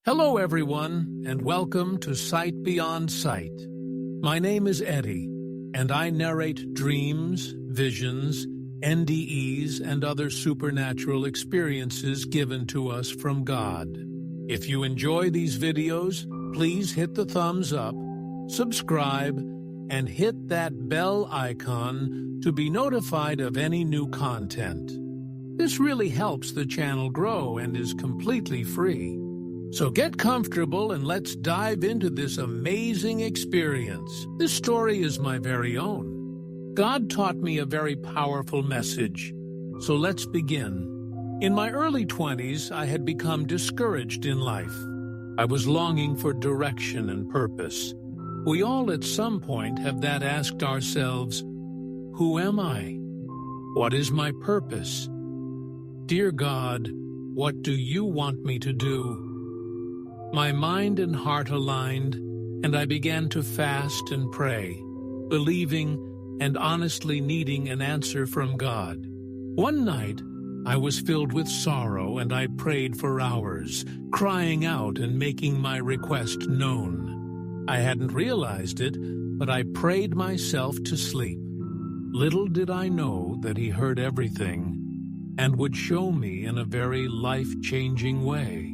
Hello everyone, and welcome to Sight Beyond Sight. My name is Eddie, and I narrate dreams, visions, NDEs, and other supernatural experiences given to us from God. If you enjoy these videos, please hit the thumbs up, subscribe, and hit that bell icon to be notified of any new content. This really helps the channel grow and is completely free. So get comfortable and let's dive into this amazing experience. This story is my very own. God taught me a very powerful message. So let's begin. In my early 20s, I had become discouraged in life. I was longing for direction and purpose. We all at some point have that asked ourselves, who am I? What is my purpose? Dear God, what do you want me to do? My mind and heart aligned, and I began to fast and pray, believing and honestly needing an answer from God. One night, I was filled with sorrow, and I prayed for hours, crying out and making my request known. I hadn't realized it, but I prayed myself to sleep. Little did I know that He heard everything and would show me in a very life-changing way.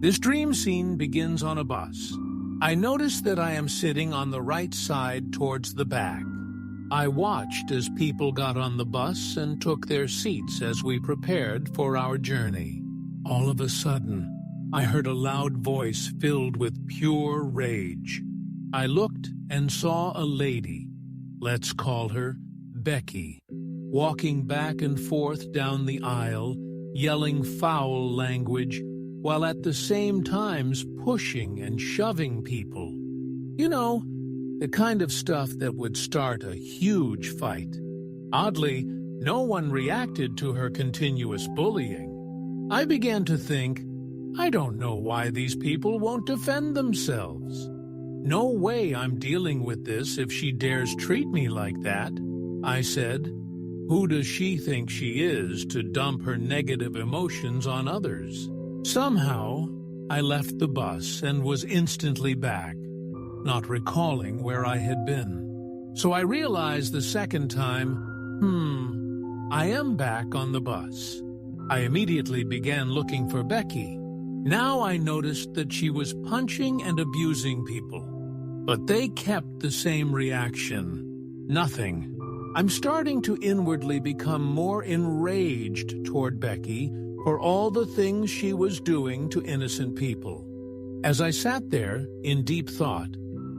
This dream scene begins on a bus. I notice that I am sitting on the right side towards the back. I watched as people got on the bus and took their seats as we prepared for our journey. All of a sudden, I heard a loud voice filled with pure rage. I looked and saw a lady, let's call her Becky, walking back and forth down the aisle, yelling foul language, while at the same times pushing and shoving people. You know, the kind of stuff that would start a huge fight. Oddly, no one reacted to her continuous bullying. I began to think, I don't know why these people won't defend themselves. No way I'm dealing with this if she dares treat me like that. I said, who does she think she is to dump her negative emotions on others? Somehow, I left the bus and was instantly back, not recalling where I had been. So I realized the second time, I am back on the bus. I immediately began looking for Becky. Now I noticed that she was punching and abusing people, but they kept the same reaction. Nothing. I'm starting to inwardly become more enraged toward Becky for all the things she was doing to innocent people. As I sat there in deep thought,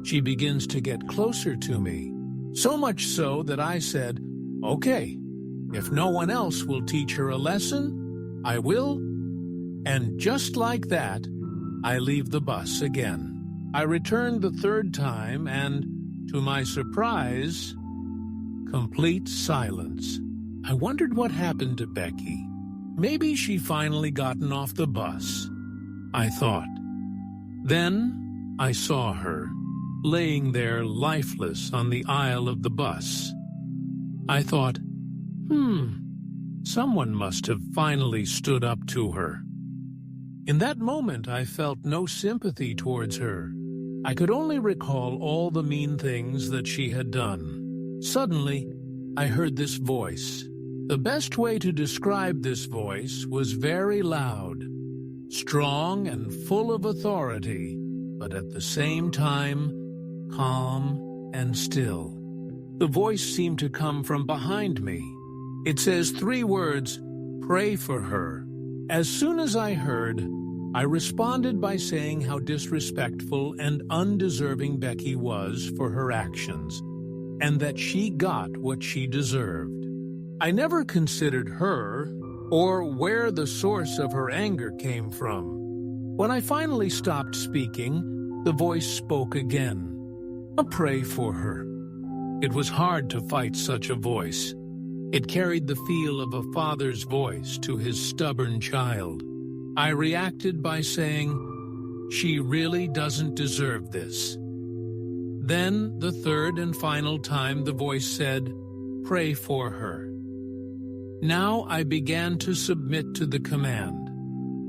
she begins to get closer to me, so much so that I said, okay, if no one else will teach her a lesson, I will. And just like that, I leave the bus again. I returned the third time and, to my surprise, complete silence. I wondered what happened to Becky. Maybe she finally gotten off the bus, I thought. Then I saw her, laying there lifeless on the aisle of the bus. I thought, someone must have finally stood up to her. In that moment, I felt no sympathy towards her. I could only recall all the mean things that she had done. Suddenly, I heard this voice. The best way to describe this voice was very loud, strong and full of authority, but at the same time, calm and still. The voice seemed to come from behind me. It says 3 words, pray for her. As soon as I heard, I responded by saying how disrespectful and undeserving Becky was for her actions, and that she got what she deserved. I never considered her or where the source of her anger came from. When I finally stopped speaking, the voice spoke again. Pray for her. It was hard to fight such a voice. It carried the feel of a father's voice to his stubborn child. I reacted by saying, she really doesn't deserve this. Then, the third and final time, the voice said, pray for her. Now I began to submit to the command,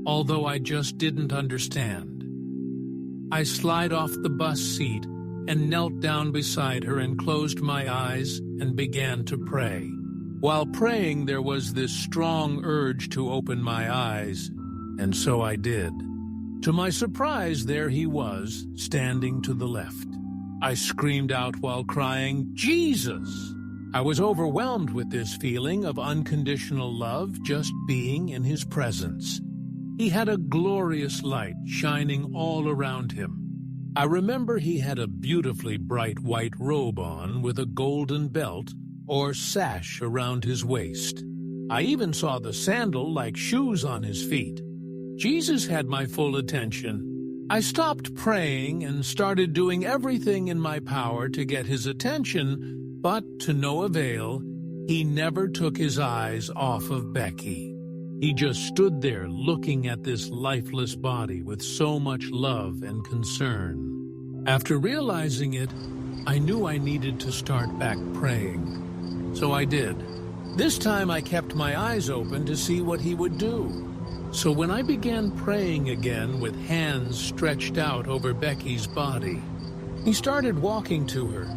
although I just didn't understand. I slid off the bus seat and knelt down beside her and closed my eyes and began to pray. While praying, there was this strong urge to open my eyes, and so I did. To my surprise, there he was, standing to the left. I screamed out while crying, "Jesus!" I was overwhelmed with this feeling of unconditional love just being in his presence. He had a glorious light shining all around him. I remember he had a beautifully bright white robe on with a golden belt or sash around his waist. I even saw the sandal-like shoes on his feet. Jesus had my full attention. I stopped praying and started doing everything in my power to get his attention, but to no avail. He never took his eyes off of Becky. He just stood there looking at this lifeless body with so much love and concern. After realizing it, I knew I needed to start back praying. So I did. This time I kept my eyes open to see what he would do. So when I began praying again with hands stretched out over Becky's body, he started walking to her.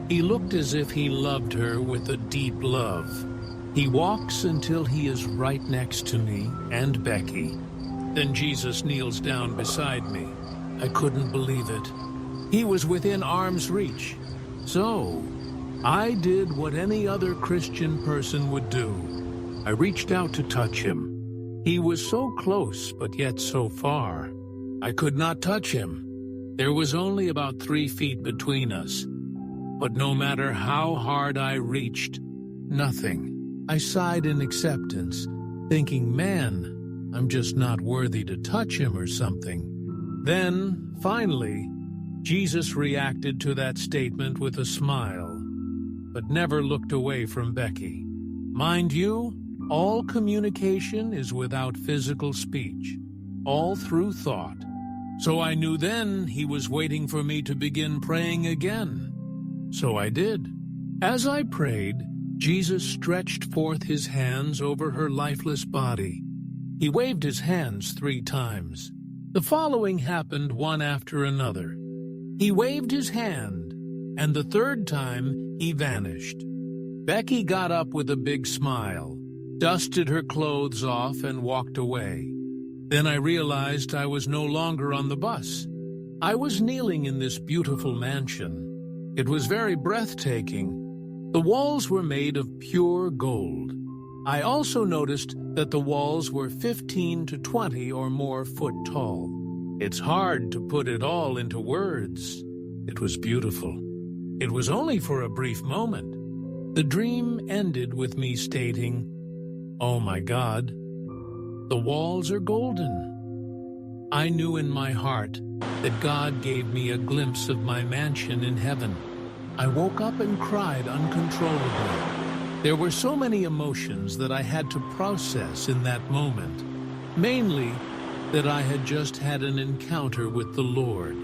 He looked as if he loved her with a deep love. He walks until he is right next to me and Becky. Then Jesus kneels down beside me. I couldn't believe it. He was within arm's reach. So, I did what any other Christian person would do. I reached out to touch him. He was so close, but yet so far. I could not touch him. There was only about 3 feet between us. But no matter how hard I reached, nothing. I sighed in acceptance, thinking, man, I'm just not worthy to touch him or something. Then, finally, Jesus reacted to that statement with a smile, but never looked away from Becky. Mind you, all communication is without physical speech, all through thought. So I knew then he was waiting for me to begin praying again. So I did. As I prayed, Jesus stretched forth his hands over her lifeless body. He waved his hands 3 times. The following happened one after another. He waved his hand, and the 3rd time he vanished. Becky got up with a big smile, dusted her clothes off, and walked away. Then I realized I was no longer on the bus. I was kneeling in this beautiful mansion. It was very breathtaking. The walls were made of pure gold. I also noticed that the walls were 15 to 20 or more foot tall. It's hard to put it all into words. It was beautiful. It was only for a brief moment. The dream ended with me stating, "Oh my God, the walls are golden." I knew in my heart that God gave me a glimpse of my mansion in heaven. I woke up and cried uncontrollably. There were so many emotions that I had to process in that moment. Mainly, that I had just had an encounter with the Lord.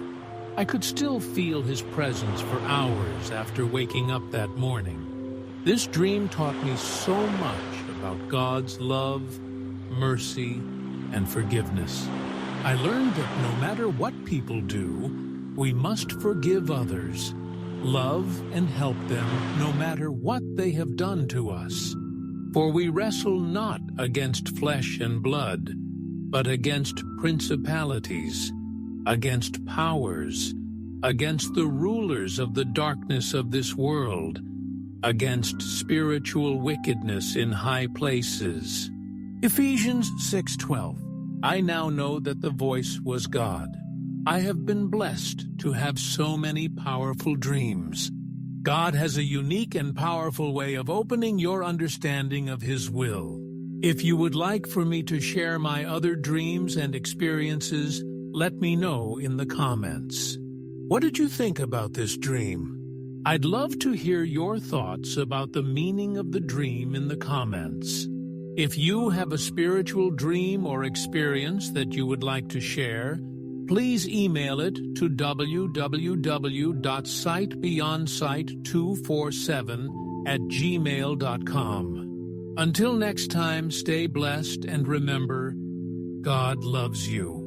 I could still feel his presence for hours after waking up that morning. This dream taught me so much about God's love, mercy, and forgiveness. I learned that no matter what people do, we must forgive others, love and help them no matter what they have done to us. For we wrestle not against flesh and blood, but against principalities, against powers, against the rulers of the darkness of this world, against spiritual wickedness in high places. Ephesians 6:12. I now know that the voice was God. I have been blessed to have so many powerful dreams. God has a unique and powerful way of opening your understanding of His will. If you would like for me to share my other dreams and experiences, let me know in the comments. What did you think about this dream? I'd love to hear your thoughts about the meaning of the dream in the comments. If you have a spiritual dream or experience that you would like to share, please email it to www.sightbeyondsight247@gmail.com. Until next time, stay blessed and remember, God loves you.